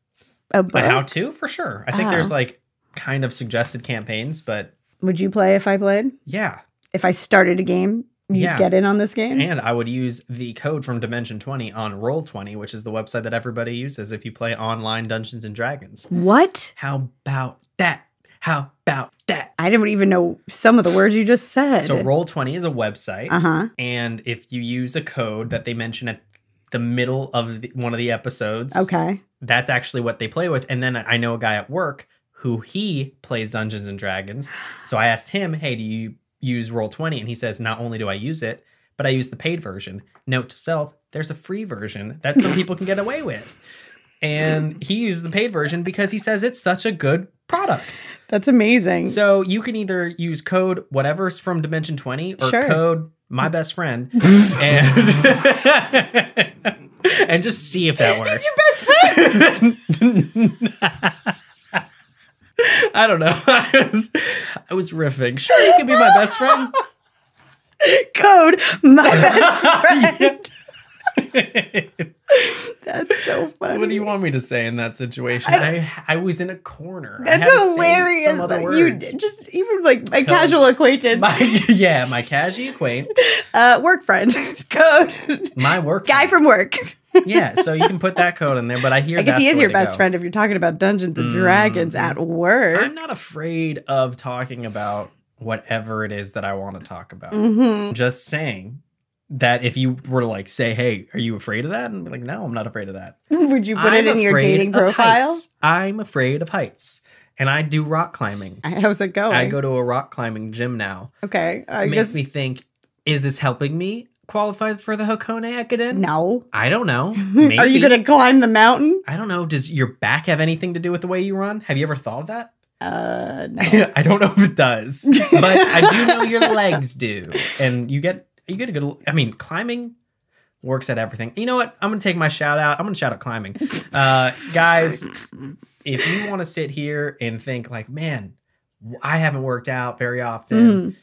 a book? A how-to? For sure. I think there's like kind of suggested campaigns, but... Would you play if I played? Yeah. If I started a game, you'd get in on this game? And I would use the code from Dimension 20 on Roll20, which is the website that everybody uses if you play online Dungeons and Dragons. What? How about that? How about that? I didn't even know some of the words you just said. So Roll20 is a website. And if you use a code that they mention at the middle of one of the episodes, that's actually what they play with. And then I know a guy at work who he plays Dungeons and Dragons. So I asked him, hey, do you use Roll20? And he says, not only do I use it, but I use the paid version. Note to self, there's a free version that some people can get away with. And he used the paid version because he says it's such a good product. That's amazing. So you can either use code whatever's from Dimension 20 or code my best friend and just see if that works. He's your best friend. I don't know. I was riffing. Sure, you can be my best friend. Code my best friend. That's so funny. What do you want me to say in that situation? I was in a corner. That's hilarious. Some other words. You just even like my casual acquaintance. My casual acquaintance. Work friend. Code. My work guy friend. From work. Yeah, so you can put that code in there, but I guess he is your best friend if you're talking about Dungeons and Dragons at work. I'm not afraid of talking about whatever it is that I want to talk about. Just saying that if you were to like say, hey, are you afraid of that? And be like, no, I'm not afraid of that. Would you put it in your dating profile? I'm afraid of heights. And I do rock climbing. How's it going? I go to a rock climbing gym now. Okay. It makes me think, is this helping me qualify for the Hakone Ekiden? No. I don't know. Maybe. Are you going to climb the mountain? I don't know. Does your back have anything to do with the way you run? Have you ever thought of that? No. I don't know if it does, but I do know your legs do. And you get a good, I mean, climbing works at everything. You know what? I'm going to take my shout out. I'm going to shout out climbing. Guys, if you want to sit here and think like, man, I haven't worked out very often.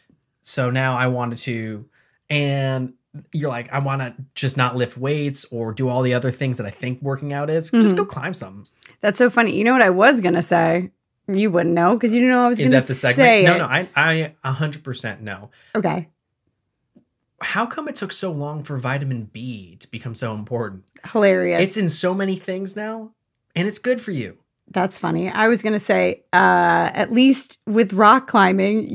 So now I wanted to, and you're like, I want to just not lift weights or do all the other things that I think working out is. Just go climb something. That's so funny. You know what I was going to say? You wouldn't know because you didn't know I was going to say it. Is that the segment? No, I 100% know. Okay. How come it took so long for vitamin B to become so important? Hilarious. It's in so many things now, and it's good for you. That's funny. I was going to say, at least with rock climbing,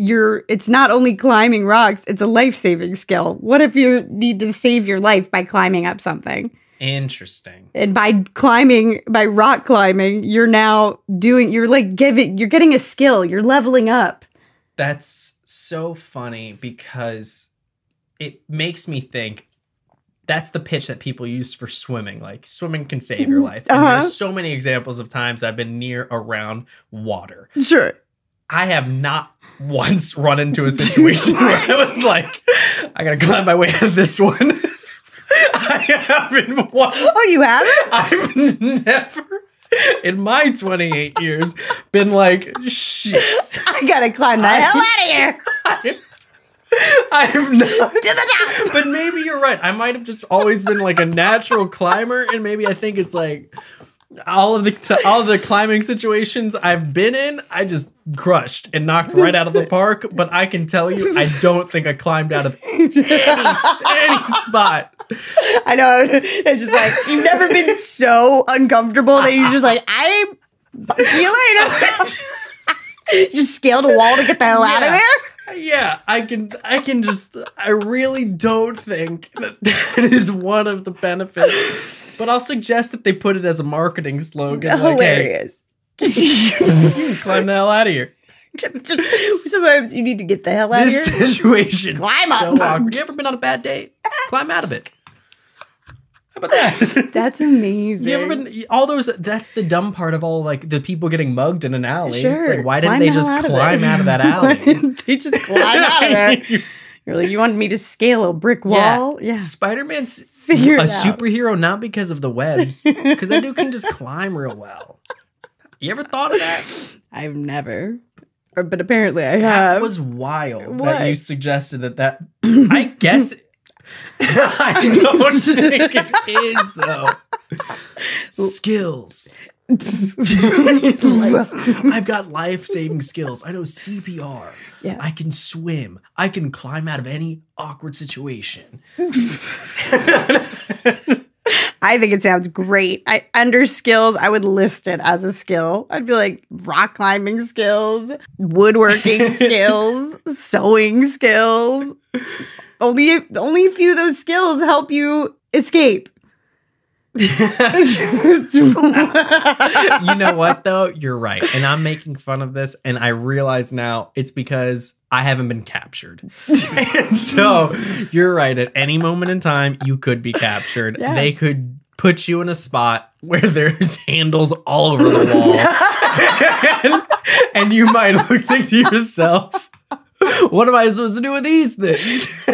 it's not only climbing rocks, it's a life-saving skill. What if you need to save your life by climbing up something? Interesting. And by rock climbing, you're getting a skill. You're leveling up. That's so funny because it makes me think that's the pitch that people use for swimming. Like, swimming can save your life. And there's so many examples of times I've been near around water. Sure. I have not once run into a situation where I was like, I gotta climb my way out of this one. I haven't once. Oh, you haven't? I've never, in my 28 years, been like, shit. I gotta climb the hell out of here. I have not. To the top. But maybe you're right. I might have just always been like a natural climber, and maybe I think it's like all of the climbing situations I've been in, I just crushed and knocked right out of the park. But I can tell you, I don't think I climbed out of any spot. I know. It's just like, you've never been so uncomfortable that you're just like, see you later. Just scaled a wall to get the hell out of there? Yeah, I really don't think that is one of the benefits. But I'll suggest that they put it as a marketing slogan. Hilarious. Like, hey, you can climb the hell out of here. Sometimes you need to get the hell out of here. This situation Climb so up. awkward. You ever been on a bad date? Climb out of it. How about that? That's amazing. You ever been all those? That's the dumb part of all like the people getting mugged in an alley. Sure. It's like, why Climb didn't they the just hell climb out of that alley? Why didn't they just climb out of there? You're like, you wanted me to scale a brick wall? Yeah. Spider-Man's Figure a it out. superhero not because of the webs, because that dude can just climb real well. You ever thought of that? I've never. But apparently I have. That was wild What? that you suggested that. I guess. I don't think it is, though. Skills. I've got life-saving skills. I know CPR. Yeah. I can swim. I can climb out of any awkward situation. I think it sounds great. Under skills, I would list it as a skill. I'd be like rock climbing skills, woodworking skills, sewing skills. Only a few of those skills help you escape. You know what, though? You're right. And I'm making fun of this, and I realize now it's because I haven't been captured. And so you're right. At any moment in time, you could be captured. Yeah. They could put you in a spot where there's handles all over the wall. and you might think to yourself, what am I supposed to do with these things?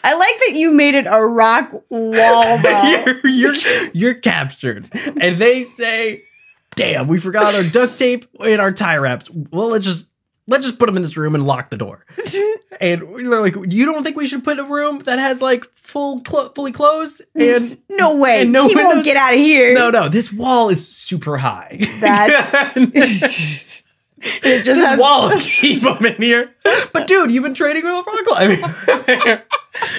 I like that you made it a rock wall, though. you're captured. And they say, damn, we forgot our duct tape and our tie wraps. Well, let's just put them in this room and lock the door. And they're like, you don't think we should put a room that has like fully closed? And no way. And no he windows? won't get out of here. No. This wall is super high. That's... It just this wall will keep them in here. But dude, you've been training with rock climbing.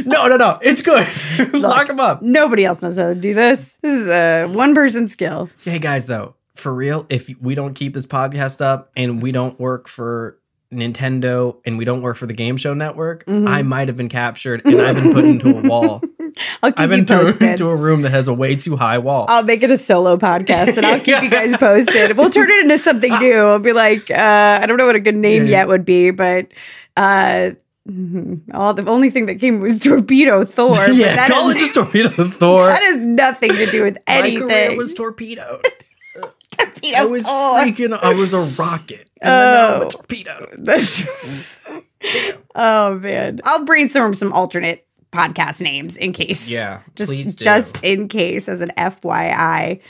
No. It's good. Lock them up. Nobody else knows how to do this. This is a one-person skill. Hey guys, though, for real, if we don't keep this podcast up and we don't work for Nintendo and we don't work for the Game Show Network, I might have been captured and I've been put into a wall. I've been put into a room that has a way too high wall. I'll make it a solo podcast and I'll keep you guys posted. We'll turn it into something new. I'll be like, I don't know what a good name yet would be, but the only thing that came was Torpedo Thor. Yeah, call it just Torpedo Thor. That has nothing to do with anything. My career was torpedoed. Torpedo I was Thor. I was a rocket. And then now I'm a torpedo. Oh, man. I'll brainstorm some alternate podcast names in case. Yeah, please do. Just in case, as an FYI.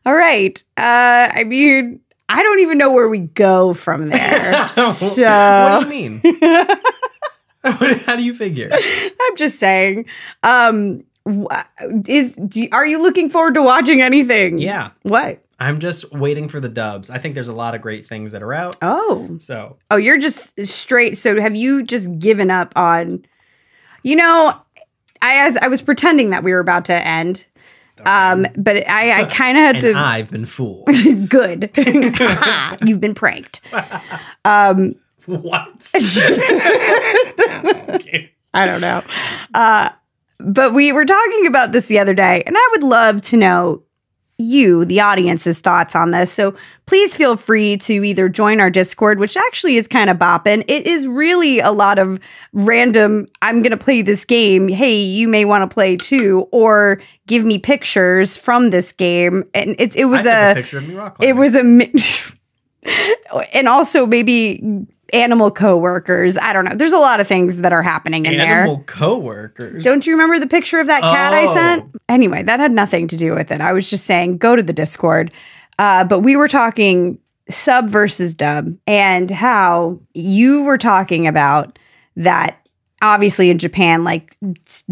All right. I mean, I don't even know where we go from there. So what do you mean? How do you figure? I'm just saying. Are you looking forward to watching anything? Yeah. What? I'm just waiting for the dubs. I think there's a lot of great things that are out. Oh. So. Oh, you're just straight. So have you just given up on... You know, I was pretending that we were about to end, but I kind of had to. I've been fooled. Good, you've been pranked. What? Okay. I don't know, but we were talking about this the other day, and I would love to know you, the audience's thoughts on this. So please feel free to either join our Discord, which actually is kind of bopping. It is really a lot of random, I'm going to play this game. Hey, you may want to play too, or give me pictures from this game. And it was a picture of me rock climbing. It was and also maybe animal coworkers. I don't know. There's a lot of things that are happening in there. Animal coworkers. Don't you remember the picture of that cat I sent? Anyway, that had nothing to do with it. I was just saying, go to the Discord. But we were talking sub versus dub and how you were talking about that obviously in Japan, like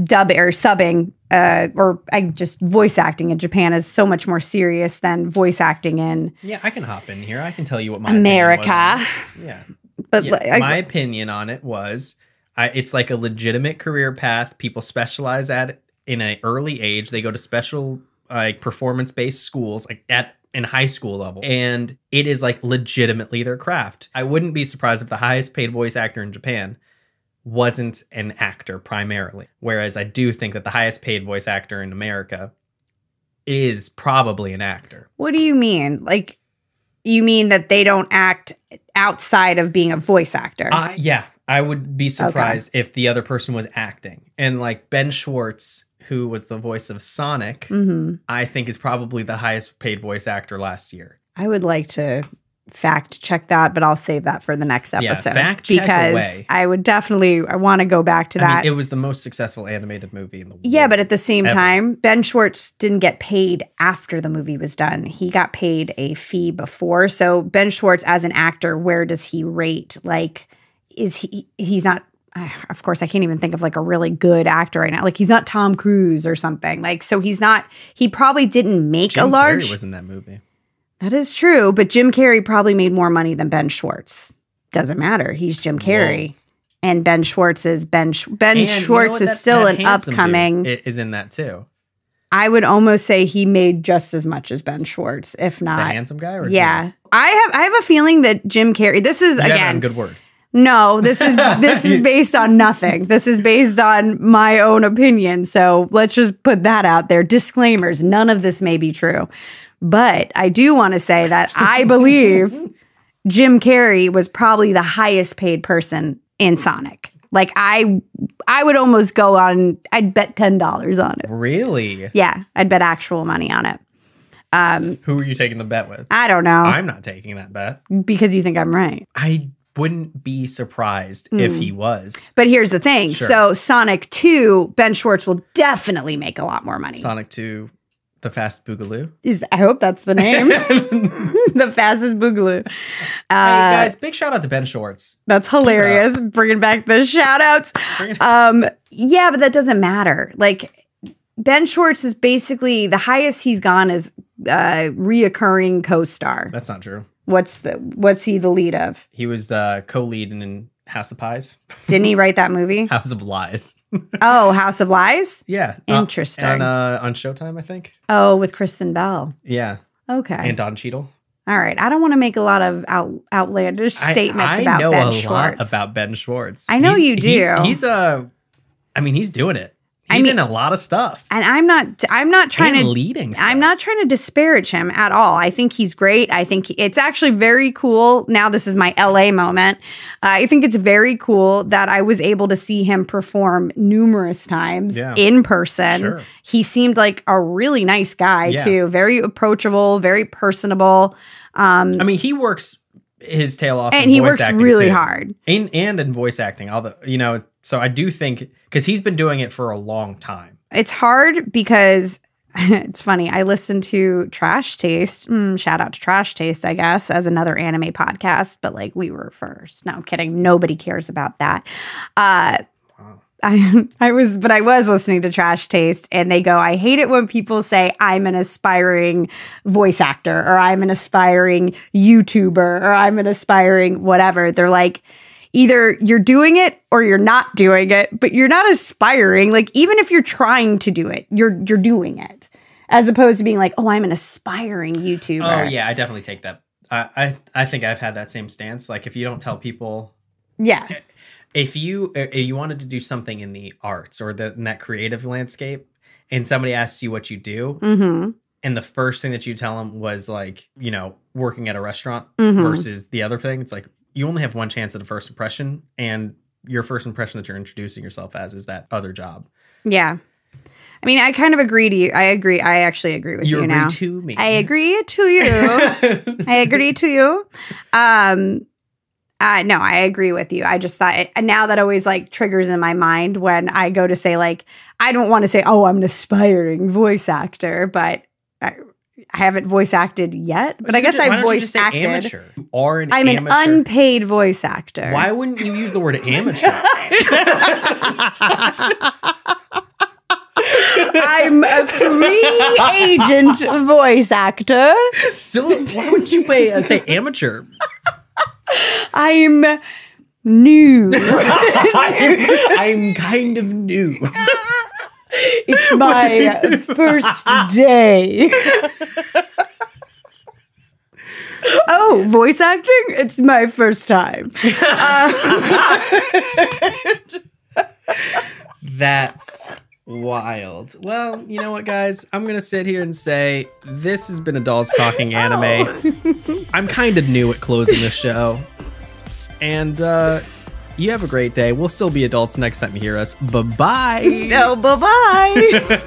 dub or subbing or just voice acting in Japan is so much more serious than voice acting in I can hop in here. I can tell you what my America. Yes. But my opinion on it was it's like a legitimate career path. People specialize at it in an early age. They go to special like performance-based schools like in high school level. And it is like legitimately their craft. I wouldn't be surprised if the highest paid voice actor in Japan wasn't an actor primarily. Whereas I do think that the highest paid voice actor in America is probably an actor. What do you mean? Like, you mean that they don't act outside of being a voice actor? Yeah, I would be surprised if the other person was acting. And like Ben Schwartz, who was the voice of Sonic, I think is probably the highest paid voice actor last year. I would like to fact check that, but I'll save that for the next episode. Fact check because away. I want to go back to that. It was the most successful animated movie in the world. Yeah, but at the same time, Ben Schwartz didn't get paid after the movie was done. He got paid a fee before. So Ben Schwartz as an actor, where does he rate? Like, he's not, of course, I can't even think of like a really good actor right now. Like, he's not Tom Cruise or something. Like, so he probably didn't make Jim a large. Carrey was in that movie. That is true, but Jim Carrey probably made more money than Ben Schwartz. Doesn't matter. He's Jim Carrey. Whoa. And Ben Schwartz is Ben Schwartz is still an upcoming. Is in that too. I would almost say he made just as much as Ben Schwartz, if not. The handsome guy? Or yeah. Jim? I have a feeling that Jim Carrey, this is, again. Good word. No, this is based on nothing. This is based on my own opinion. So let's just put that out there. Disclaimers. None of this may be true. But I do want to say that I believe Jim Carrey was probably the highest paid person in Sonic. Like, I would almost go on, I'd bet $10 on it. Really? Yeah, I'd bet actual money on it. Who are you taking the bet with? I don't know. I'm not taking that bet. Because you think I'm right. I wouldn't be surprised if he was. But here's the thing. Sure. So Sonic 2, Ben Schwartz will definitely make a lot more money. Sonic 2... The Fast Boogaloo? I hope that's the name. The Fastest Boogaloo. Hey, guys, big shout out to Ben Schwartz. That's hilarious. Bringing back the shout outs. Yeah, but that doesn't matter. Like, Ben Schwartz is basically the highest he's gone as reoccurring co-star. That's not true. What's he the lead of? He was the co-lead in House of Pies. Didn't he write that movie? House of Lies. Oh, House of Lies? Yeah. Interesting. On Showtime, I think. Oh, with Kristen Bell. Yeah. Okay. And Don Cheadle. All right. I don't want to make a lot of outlandish statements about Ben Schwartz. I know a lot about Ben Schwartz. I know you do. He's doing it. He's in a lot of stuff. And I'm not trying to leading stuff. I'm not trying to disparage him at all. I think he's great. I think it's actually very cool. Now this is my LA moment. I think it's very cool that I was able to see him perform numerous times in person. Sure. He seemed like a really nice guy too. Very approachable, very personable. He works his tail off, and he works really hard, and in voice acting. So I do think, because he's been doing it for a long time. It's hard because it's funny. I listened to Trash Taste. Shout out to Trash Taste, I guess, as another anime podcast. But like, we were first. No, I'm kidding. Nobody cares about that. I was listening to Trash Taste, and they go, I hate it when people say I'm an aspiring voice actor, or I'm an aspiring YouTuber, or I'm an aspiring whatever. They're like, either you're doing it or you're not doing it, but you're not aspiring. Like, even if you're trying to do it, you're doing it, as opposed to being like, oh, I'm an aspiring YouTuber. Oh yeah, I definitely take that. I think I've had that same stance. Like, if you don't tell people, if you wanted to do something in the arts or in that creative landscape, and somebody asks you what you do, and the first thing that you tell them was like, working at a restaurant versus the other thing, it's like, you only have one chance at a first impression, and your first impression that you're introducing yourself as is that other job. Yeah. I mean, I kind of agree to you. I agree. I actually agree with you now. You agree to me. I agree to you. I agree to you. No, I agree with you. I just thought now that always like triggers in my mind when I go to say, like, I don't want to say, oh, I'm an aspiring voice actor, but I haven't voice acted yet, but I guess I've voice acted. Amateur? Or I'm an unpaid voice actor. Why wouldn't you use the word amateur? I'm a free agent voice actor. Still, why would you say amateur? I'm new. I'm kind of new. It's my first day. Oh, voice acting? It's my first time. That's wild. Well, you know what, guys? I'm going to sit here and say this has been Adults Talking Anime. I'm kind of new at closing the show. And you have a great day. We'll still be adults next time you hear us. Bye-bye. No, bye-bye.